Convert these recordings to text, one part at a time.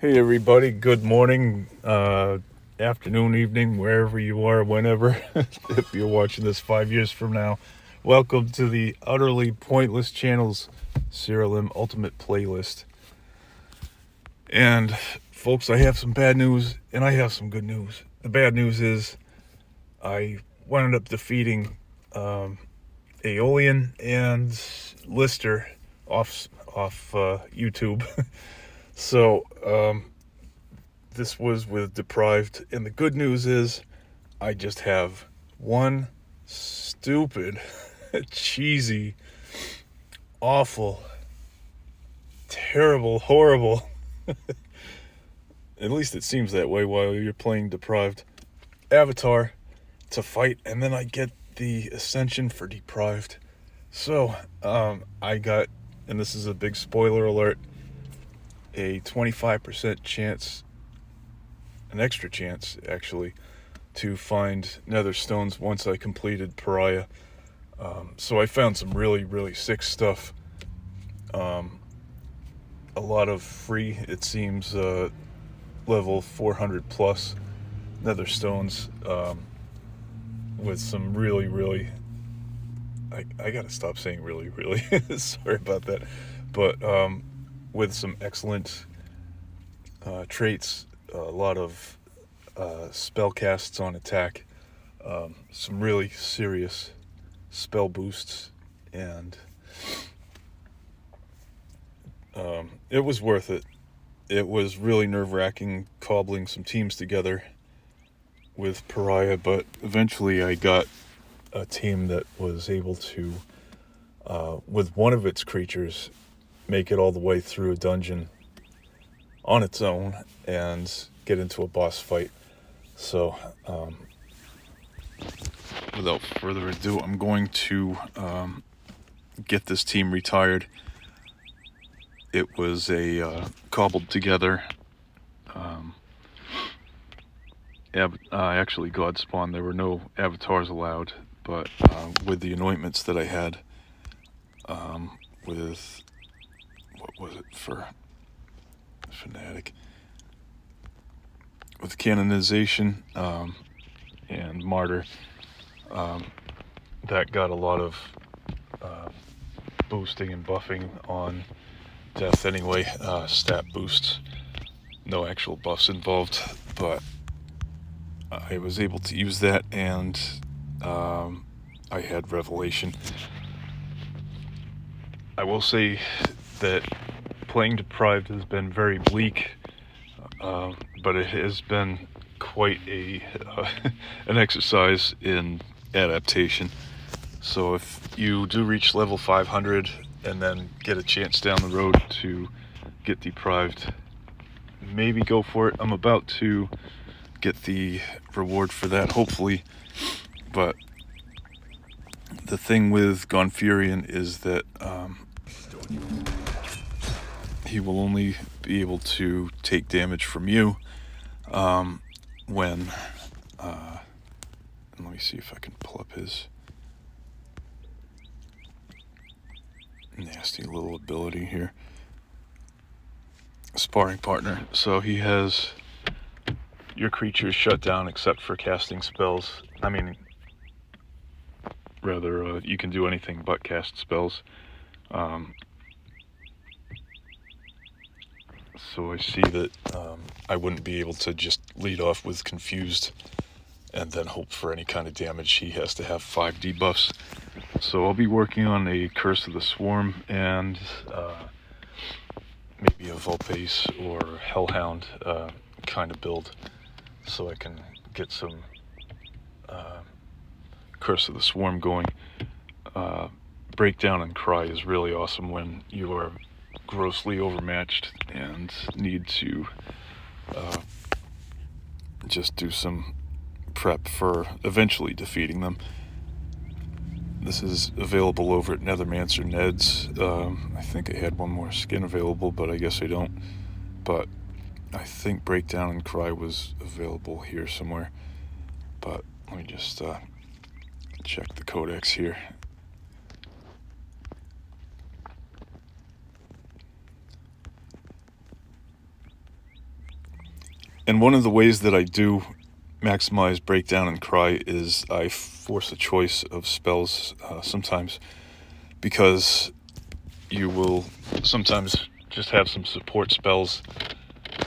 Hey everybody, good morning, afternoon, evening, wherever you are, whenever. If you're watching this 5 years from now, welcome to the Utterly Pointless Channel's Siralim Ultimate Playlist. And folks, I have some bad news and I have some good news. The bad news is I wound up defeating Aeolian and Lister off YouTube. So, this was with Deprived, and the good news is I just have one stupid, cheesy, awful, terrible, horrible, at least it seems that way while you're playing Deprived, avatar to fight, and then I get the Ascension for Deprived. So, I got, and this is a big spoiler alert, a 25% chance, an extra chance actually, to find nether stones once I completed Pariah. So I found some really, really sick stuff. A lot of free, it seems, level 400 plus nether stones, with some really, really, I gotta stop saying really, really, sorry about that, but with some excellent traits, a lot of spell casts on attack, some really serious spell boosts, and it was worth it. It was really nerve-wracking cobbling some teams together with Pariah, but eventually I got a team that was able to, with one of its creatures, make it all the way through a dungeon on its own and get into a boss fight. So, without further ado, I'm going to get this team retired. It was a cobbled together, actually God spawn. There were no avatars allowed, but with the anointments that I had, with, what was it for Fanatic? With Canonization and Martyr, that got a lot of boosting and buffing on death anyway, stat boosts, no actual buffs involved, but I was able to use that, and I had Revelation. I will say that playing Deprived has been very bleak, but it has been quite a an exercise in adaptation. So if you do reach level 500 and then get a chance down the road to get Deprived, maybe go for it. I'm about to get the reward for that, hopefully. But the thing with Gonfurian is that he will only be able to take damage from you when let me see if I can pull up his nasty little ability here. Sparring partner. So he has your creatures shut down except for casting spells. I mean, rather, you can do anything but cast spells. So I see that I wouldn't be able to just lead off with Confused and then hope for any kind of damage. He has to have 5 debuffs. So I'll be working on a Curse of the Swarm and maybe a Vulpes or Hellhound kind of build, so I can get some Curse of the Swarm going. Breakdown and Cry is really awesome when you are grossly overmatched and need to just do some prep for eventually defeating them. This is available over at Nethermancer Ned's. I think I had one more skin available, but I guess I don't. But I think Breakdown and Cry was available here somewhere. But let me just check the codex here. And one of the ways that I do maximize breakdown and cry is I force a choice of spells sometimes, because you will sometimes just have some support spells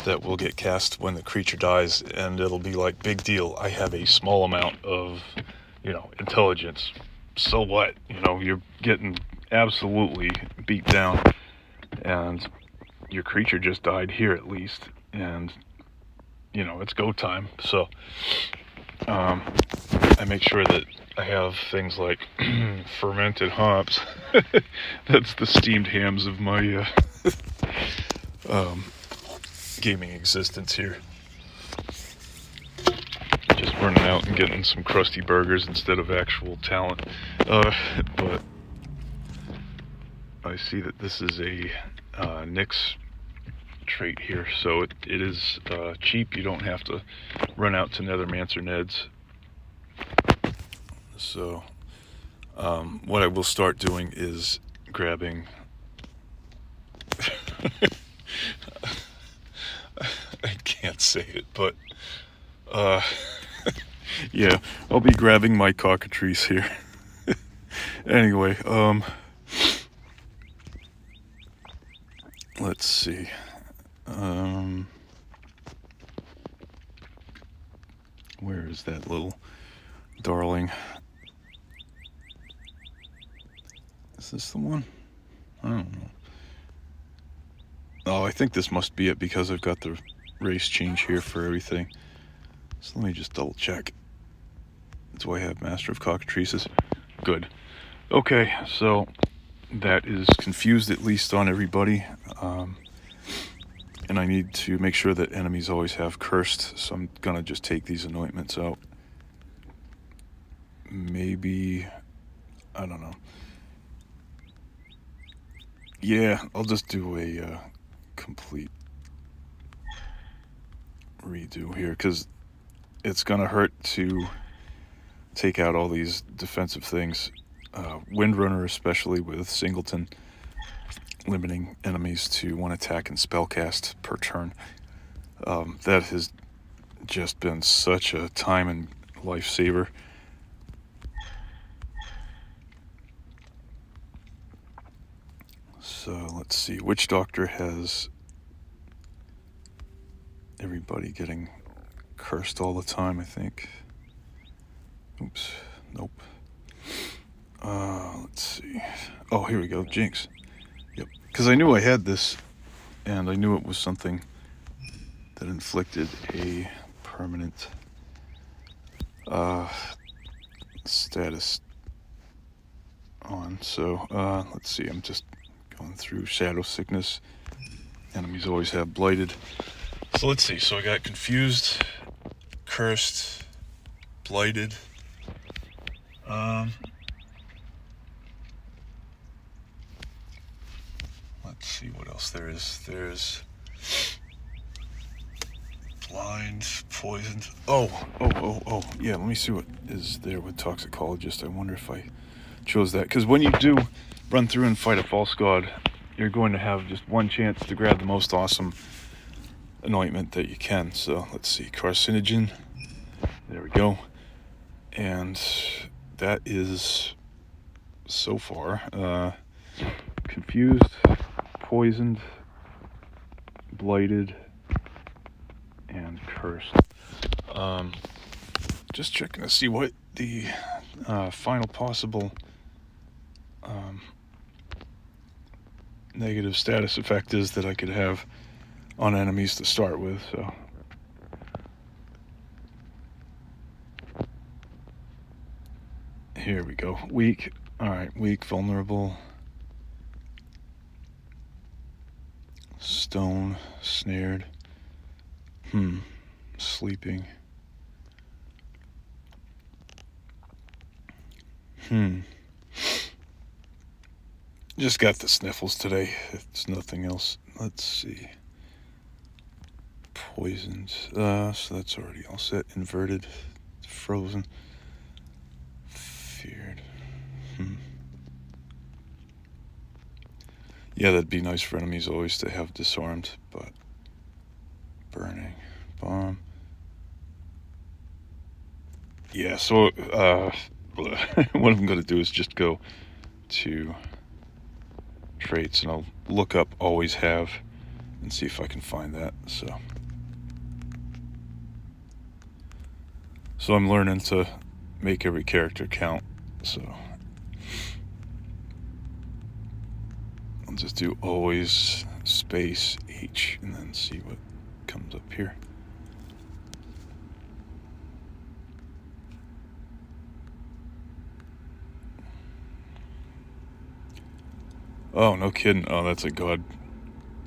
that will get cast when the creature dies, and it'll be like, big deal, I have a small amount of, intelligence. So what? You're getting absolutely beat down, and your creature just died here at least, and it's go time. So I make sure that I have things like Fermented Hops. That's the steamed hams of my gaming existence here. Just running out and getting some crusty burgers instead of actual talent. But I see that this is a Nyx trait here, so it is cheap. You don't have to run out to Nethermancer Neds. So what I will start doing is grabbing I can't say it, but yeah, I'll be grabbing my Cockatrice here. Anyway, let's see. Where is that little darling? Is this the one? I don't know. Oh, I think this must be it, because I've got the race change here for everything. So let me just double check. Do I have Master of Cockatrices? Good. Okay, so that is confused at least on everybody. And I need to make sure that enemies always have cursed, so I'm gonna just take these anointments out. Maybe, I don't know. Yeah, I'll just do a complete redo here, because it's gonna hurt to take out all these defensive things. Windrunner, especially with Singleton, limiting enemies to 1 attack and spellcast per turn. That has just been such a time and lifesaver. So let's see, Witch Doctor has everybody getting cursed all the time, I think. Oops, nope. Let's see. Oh, here we go, Jinx. Yep, because I knew I had this, and I knew it was something that inflicted a permanent status on. So let's see, I'm just going through Shadow Sickness. Enemies always have blighted. So let's see, so I got confused, cursed, blighted. Let's see what else there is. There's blind, poisoned. Oh, yeah, let me see what is there with Toxicologist. I wonder if I chose that, because when you do run through and fight a false god, you're going to have just one chance to grab the most awesome anointment that you can. So let's see, Carcinogen, there we go, and that is so far confused, poisoned, blighted, and cursed. Just checking to see what the final possible negative status effect is that I could have on enemies to start with. So here we go. Weak. Alright, weak, vulnerable, stone, snared, sleeping, just got the sniffles today. It's nothing else. Let's see. Poisoned. So that's already all set. Inverted. Frozen. Feared. Yeah, that'd be nice for enemies always to have disarmed, but burning. Bomb. yeah, so what I'm going to do is just go to traits, and I'll look up always have and see if I can find that. So I'm learning to make every character count, so I'll just do always space H and then see what comes up here. Oh, no kidding. Oh, that's a god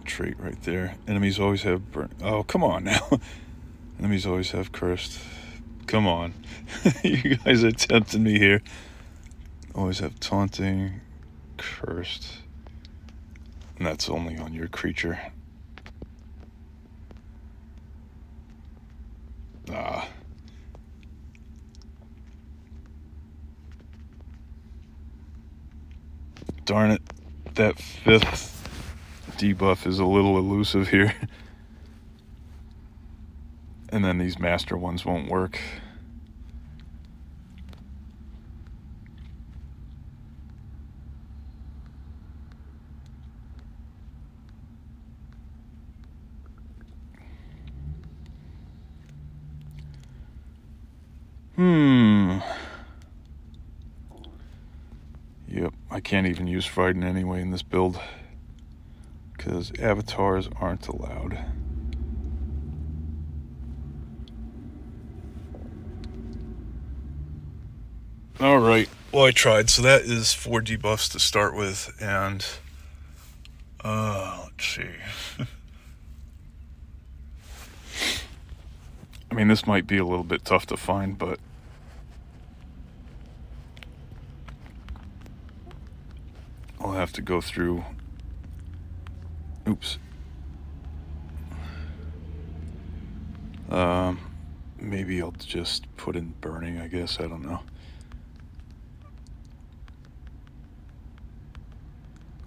trait right there. Enemies always have burn. Oh, come on now. Enemies always have cursed. Come on. You guys are tempting me here. Always have taunting, cursed. And that's only on your creature. Ah. Darn it. That 5th debuff is a little elusive here. And then these master ones won't work. Yep, I can't even use Frighten anyway in this build, because avatars aren't allowed. Alright, well I tried. So that is 4 debuffs to start with, and let's see. I mean, this might be a little bit tough to find, but I'll have to go through. Oops. Maybe I'll just put in burning, I guess. I don't know.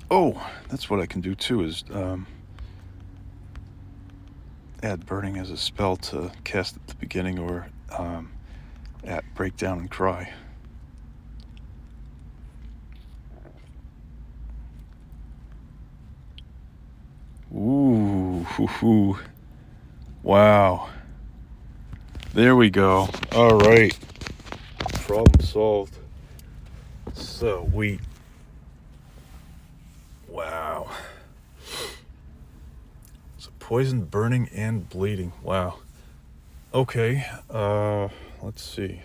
Oh, that's what I can do too, is add burning as a spell to cast at the beginning, or at breakdown and cry. Ooh, hoo, hoo. Wow. There we go. All right. Problem solved. Sweet. Wow. So poison, burning, and bleeding. Wow. Okay. Let's see.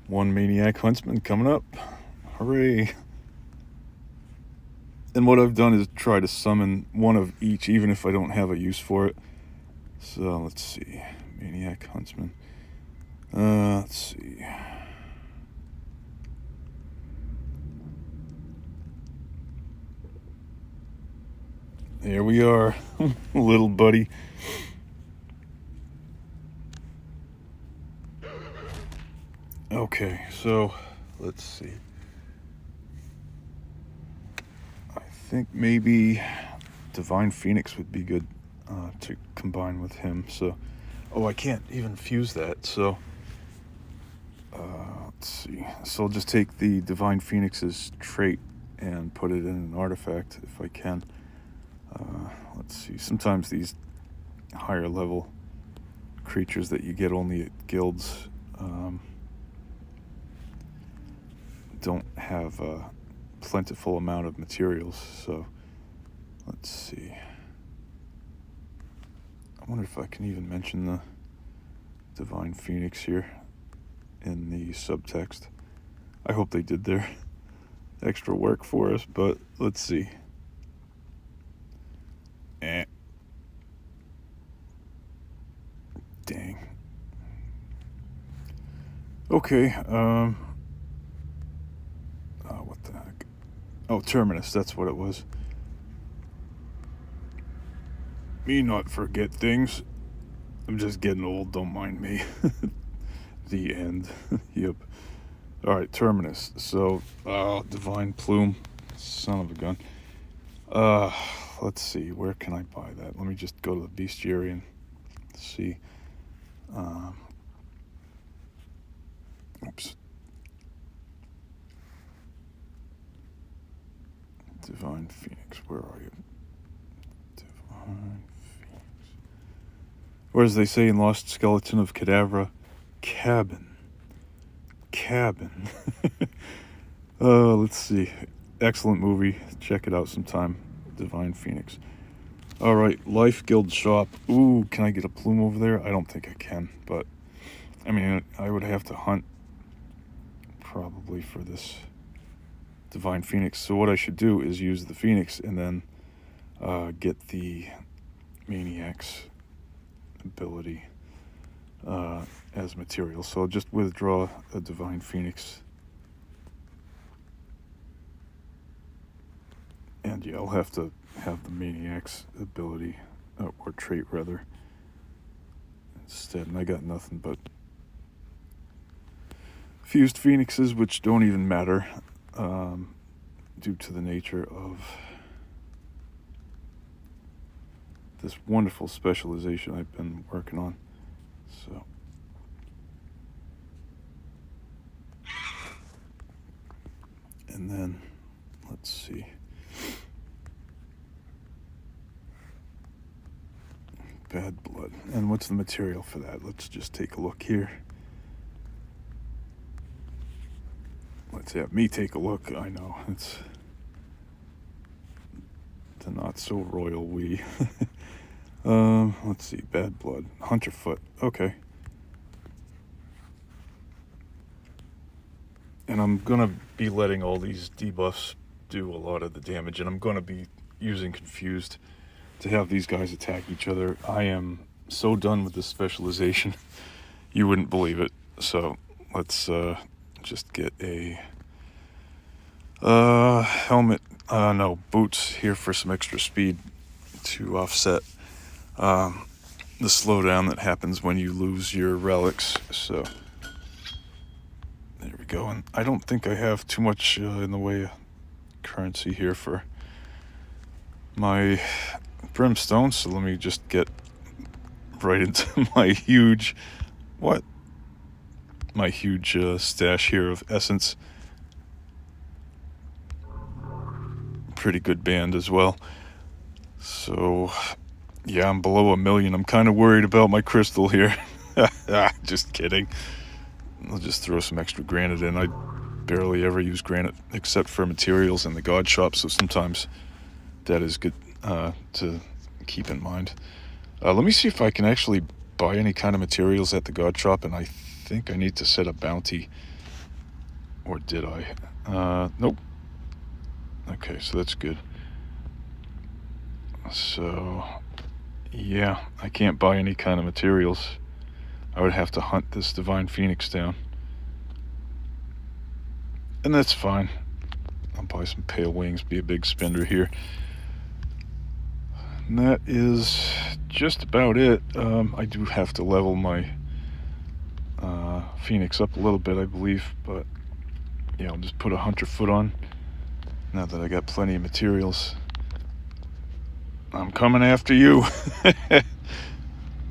One Maniac Huntsman coming up. Hooray. And what I've done is try to summon one of each, even if I don't have a use for it. So let's see. Maniac Huntsman. Let's see. There we are, little buddy. Okay, so let's see. I think maybe Divine Phoenix would be good to combine with him. So, oh, I can't even fuse that. So, let's see. So I'll just take the Divine Phoenix's trait and put it in an artifact if I can. Let's see. Sometimes these higher level creatures that you get only at guilds don't have a plentiful amount of materials. So let's see. I wonder if I can even mention the Divine Phoenix here in the subtext. I hope they did their extra work for us, but let's see. Dang. Okay, what the heck? Oh, Terminus, that's what it was. Me not forget things. I'm just getting old, don't mind me. The end. Yep. Alright, Terminus. So, Divine Plume. Son of a gun. let's see, where can I buy that? Let me just go to the Bestiarian. See. Oops. Divine Phoenix, where are you? Divine Phoenix. Or as they say in Lost Skeleton of Cadavra, cabin. Let's see. Excellent movie. Check it out sometime. Divine Phoenix. Alright, Life Guild Shop. Ooh, can I get a plume over there? I don't think I can, but I mean, I would have to hunt probably for this Divine Phoenix. So what I should do is use the Phoenix and then get the Maniac's ability as material. So I'll just withdraw a Divine Phoenix. And yeah, I'll have to have the Maniac's ability, or trait rather, instead. And I got nothing but fused Phoenixes, which don't even matter due to the nature of this wonderful specialization I've been working on. So and then let's see. Bad blood. And what's the material for that? Let's just take a look here. Let's have me take a look. I know, it's the not so royal we. Let's see, bad blood. Hunterfoot. Okay. And I'm gonna be letting all these debuffs do a lot of the damage, and I'm gonna be using Confused to have these guys attack each other. I am so done with this specialization. You wouldn't believe it. So let's just get a helmet, no, boots here for some extra speed to offset the slowdown that happens when you lose your relics. So there we go. And I don't think I have too much in the way of currency here for my brimstone, so let me just get right into my huge stash here of essence. Pretty good band as well. So yeah, I'm below 1 million. I'm kind of worried about my crystal here. Just kidding. I'll just throw some extra granite in. I barely ever use granite except for materials in the God shop, so sometimes that is good to keep in mind. Let me see if I can actually buy any kind of materials at the God shop, and I think I need to set a bounty. Or did I? Nope. Okay, so that's good. So, yeah, I can't buy any kind of materials. I would have to hunt this Divine Phoenix down. And that's fine. I'll buy some Pale Wings, be a big spender here. And that is just about it. I do have to level my Phoenix up a little bit, I believe, but yeah, I'll just put a Hunterfoot on now that I got plenty of materials. I'm coming after you,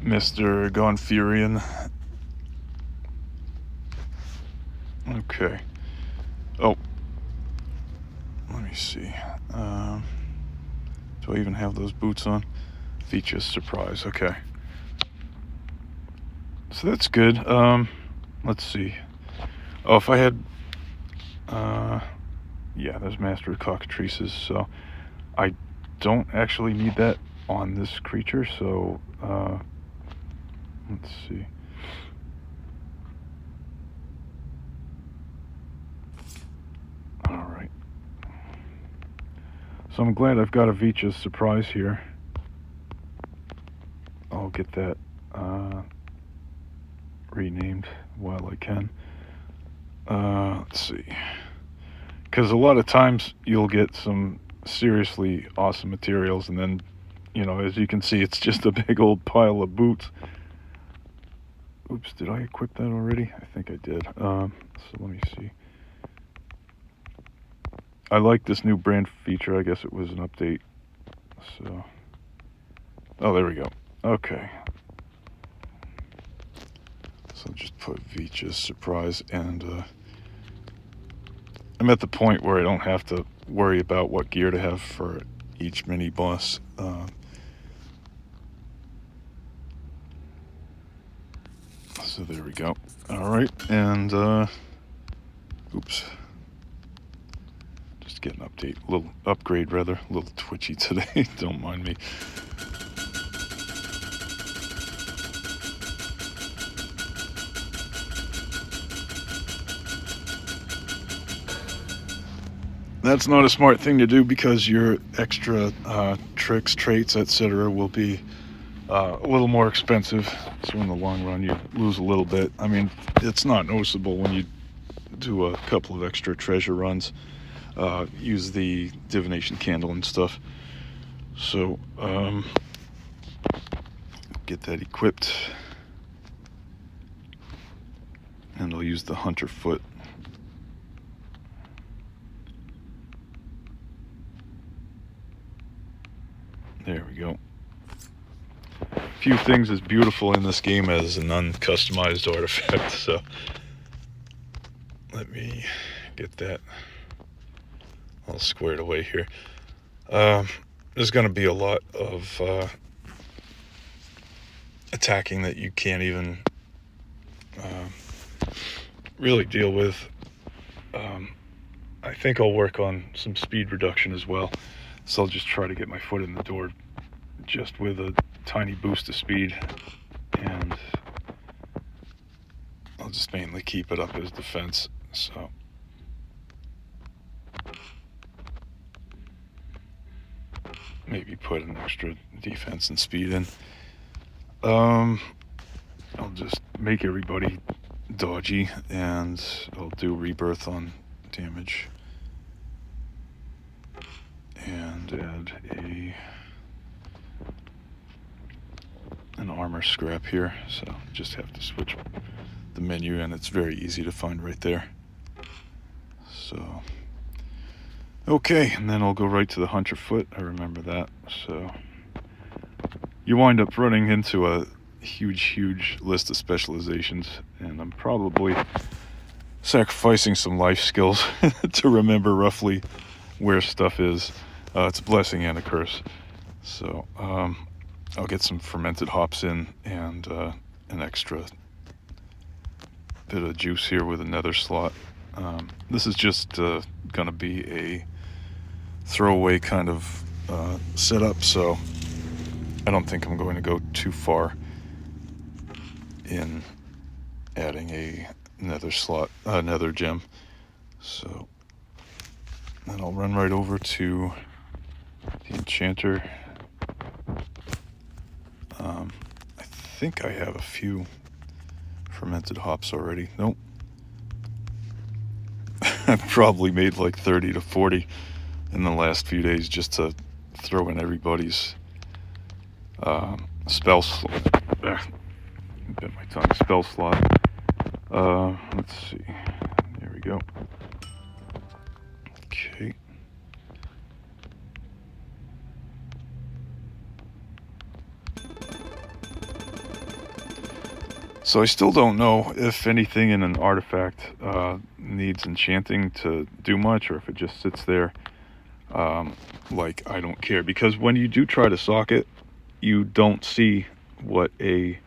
Mr. Gonfurian. Okay. Oh, let me see. Do I even have those boots on? Feature surprise. Okay. So that's good. Let's see. Oh, if I had... yeah, there's Master of Cockatrices, so I don't actually need that on this creature, so let's see. Alright. So I'm glad I've got a Vicha's surprise here. I'll get that renamed while I can. Let's see. Because a lot of times you'll get some seriously awesome materials, and then, you know, as you can see, it's just a big old pile of boots. Oops, did I equip that already? I think I did. So let me see. I like this new brand feature. I guess it was an update So, oh, there we go. Okay. So just put Veach's Surprise, and I'm at the point where I don't have to worry about what gear to have for each mini boss. So there we go. All right, and oops. Just get an update, a little upgrade rather, a little twitchy today. Don't mind me. That's not a smart thing to do because your extra tricks, traits, etc. will be a little more expensive. So in the long run, you lose a little bit. I mean, it's not noticeable when you do a couple of extra treasure runs. Use the divination candle and stuff. So get that equipped, and I'll use the hunter foot. There we go. Few things as beautiful in this game as an uncustomized artifact, so let me get that all squared away here. There's going to be a lot of attacking that you can't even really deal with. I think I'll work on some speed reduction as well, so I'll just try to get my foot in the door just with a tiny boost of speed, and I'll just mainly keep it up as defense. So maybe put an extra defense and speed in. I'll just make everybody dodgy, and I'll do rebirth on damage and add an armor scrap here. So just have to switch the menu, and it's very easy to find right there. So okay, and then I'll go right to the hunter foot. I remember that. So you wind up running into a huge list of specializations, and I'm probably sacrificing some life skills to remember roughly where stuff is. It's a blessing and a curse. So I'll get some fermented hops in, and an extra bit of juice here with a nether slot. This is just gonna be a throwaway kind of setup, so I don't think I'm going to go too far in adding a nether slot, nether gem. So then I'll run right over to the enchanter. I think I have a few fermented hops already. Nope. I've probably made like 30 to 40 in the last few days just to throw in everybody's spell slot. Bit my tongue. Spell slot. Let's see. There we go. Okay. So I still don't know if anything in an artifact needs enchanting to do much, or if it just sits there like I don't care. Because when you do try to sock it, you don't see what a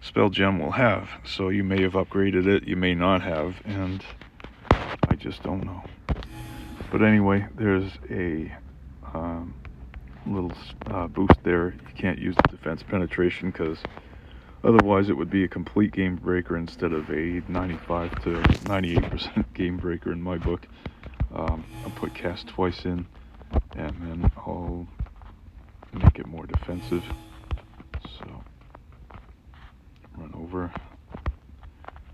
spell gem will have. So you may have upgraded it, you may not have, and I just don't know. But anyway, there's a little boost there. You can't use the defense penetration because otherwise it would be a complete game breaker instead of a 95 to 98% game breaker in my book. I'll put cast twice in, and then I'll make it more defensive. So run over.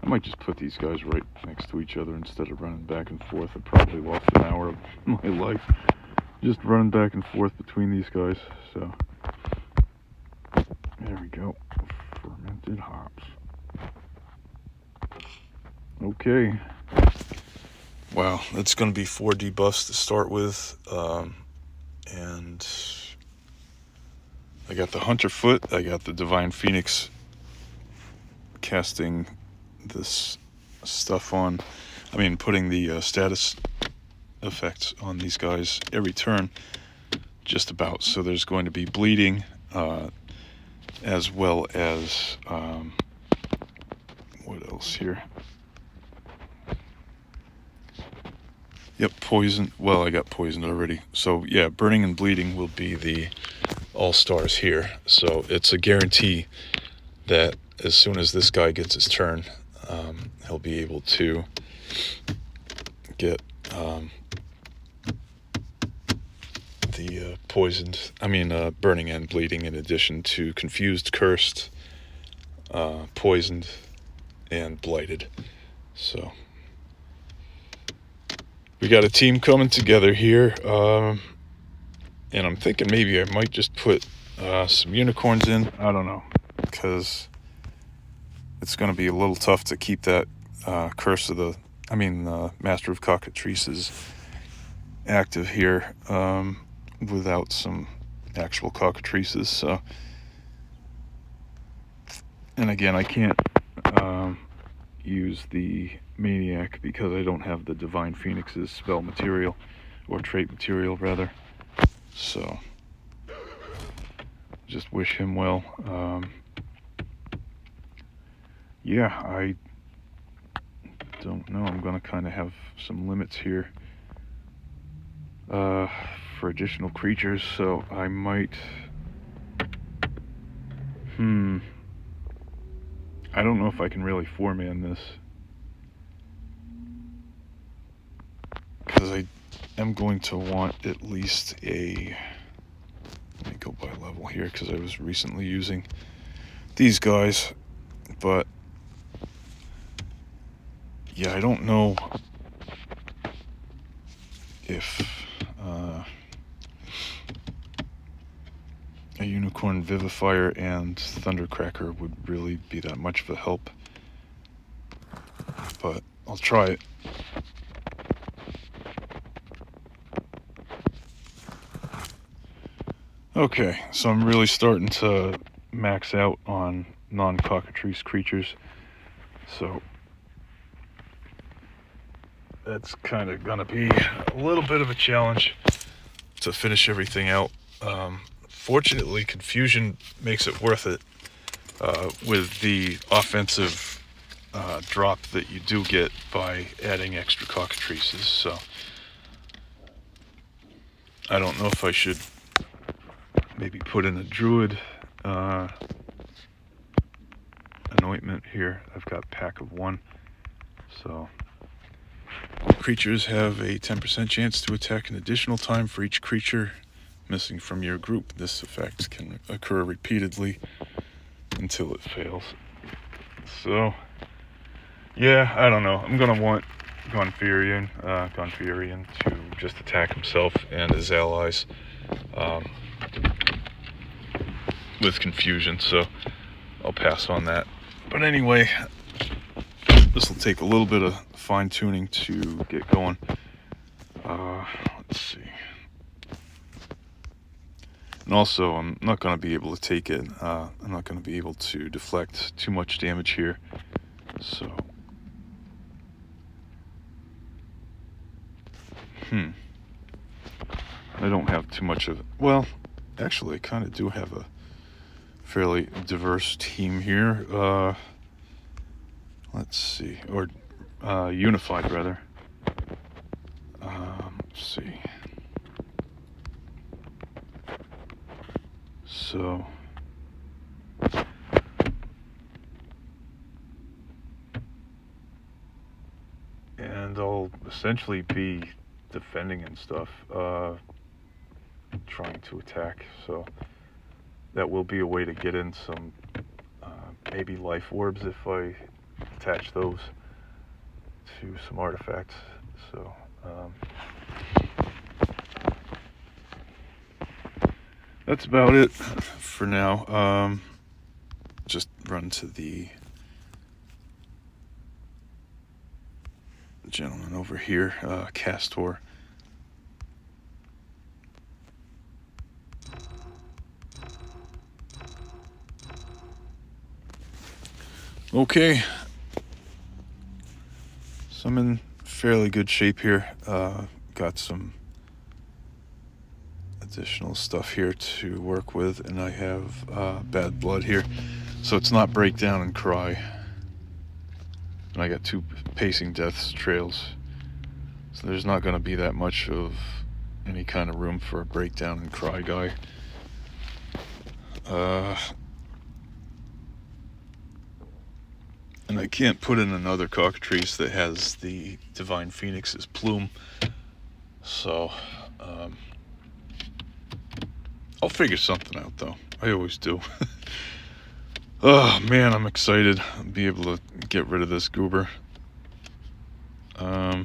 I might just put these guys right next to each other instead of running back and forth. I probably lost an hour of my life just running back and forth between these guys. So there we go. Fermented hops. Okay. Wow, that's going to be 4 debuffs to start with, and I got the Hunter Foot, I got the Divine Phoenix casting this stuff on, putting the status effects on these guys every turn, just about. So there's going to be bleeding, as well as, what else here? Yep, poison. Well, I got poisoned already. So yeah, burning and bleeding will be the all-stars here. So it's a guarantee that as soon as this guy gets his turn, he'll be able to get the burning and bleeding, in addition to confused, cursed, poisoned, and blighted. So we got a team coming together here, and I'm thinking maybe I might just put some unicorns in. I don't know, because it's going to be a little tough to keep that curse of the Master of Cockatrices active here without some actual cockatrices. So, and again, I can't use the Maniac because I don't have the Divine Phoenix's spell material, or trait material rather. So just wish him well. Yeah, I don't know. I'm gonna kind of have some limits here for additional creatures, so I might I don't know if I can really 4-man this, because I am going to want at least a, let me go by level here, because I was recently using these guys, but yeah, I don't know if a Unicorn Vivifier and Thundercracker would really be that much of a help, but I'll try it. Okay, so I'm really starting to max out on non-Cockatrice creatures, so that's kind of gonna be a little bit of a challenge to finish everything out. Fortunately, Confusion makes it worth it with the offensive drop that you do get by adding extra Cockatrices. So I don't know if I should maybe put in a Druid anointment here. I've got pack of 1, so creatures have a 10% chance to attack an additional time for each creature missing from your group. This effect can occur repeatedly until it fails. So yeah, I don't know. I'm gonna want Gonfurian to just attack himself and his allies with Confusion, so I'll pass on that. But anyway, this will take a little bit of fine-tuning to get going. Let's see. And also, I'm not going to be able to take it. I'm not going to be able to deflect too much damage here. So, I don't have too much of it. Well, actually, I kind of do have a fairly diverse team here. Let's see. Or unified, rather. Let's see. So, and I'll essentially be defending and stuff, trying to attack, so that will be a way to get in some maybe life orbs if I attach those to some artifacts. So that's about it for now. Just run to the gentleman over here, Castor. Okay, so I'm in fairly good shape here. Got some additional stuff here to work with, and I have bad blood here, so it's not break down and cry. And I got 2 pacing deaths trails, so there's not going to be that much of any kind of room for a breakdown and cry guy. And I can't put in another Cockatrice that has the Divine Phoenix's plume, so I'll figure something out though. I always do. Oh man, I'm excited. I'll be able to get rid of this goober. So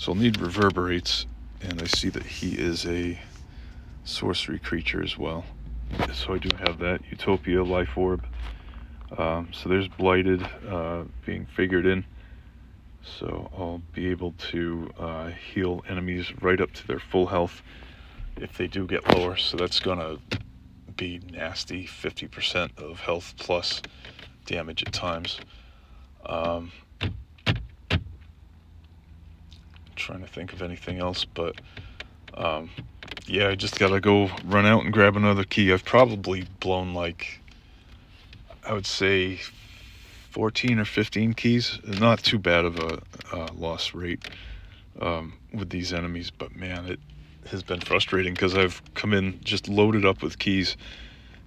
I'll need reverberates, and I see that he is a sorcery creature as well. So I do have that Utopia Life Orb. So there's blighted being figured in. So I'll be able to heal enemies right up to their full health if they do get lower. So that's gonna be nasty, 50% of health plus damage at times. Trying to think of anything else, but yeah, I just gotta go run out and grab another key. I've probably blown like, I would say 14 or 15 keys. Not too bad of a loss rate with these enemies, but man, it has been frustrating because I've come in just loaded up with keys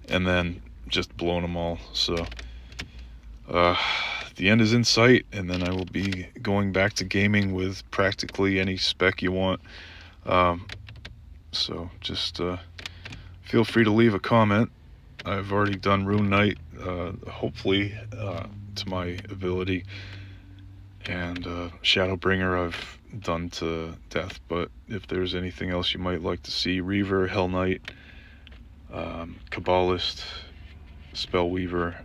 and then just blown them all. So the end is in sight, and then I will be going back to gaming with practically any spec you want. So just feel free to leave a comment. I've already done Rune Knight, hopefully to my ability, and Shadowbringer I've done to death, but if there's anything else you might like to see, Reaver, Hell Knight, Kabbalist, Spellweaver,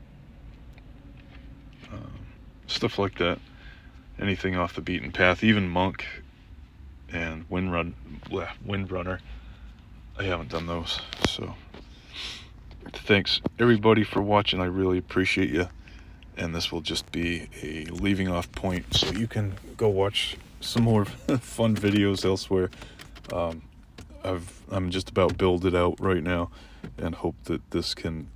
stuff like that, anything off the beaten path, even Monk and Windrunner, I haven't done those. So thanks everybody for watching. I really appreciate you, and this will just be a leaving off point so you can go watch some more fun videos elsewhere. I'm just about builded out right now, and hope that this can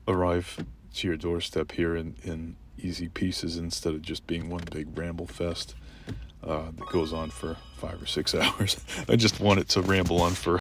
arrive to your doorstep here in easy pieces instead of just being one big ramble fest that goes on for 5 or 6 hours. I just want it to ramble on for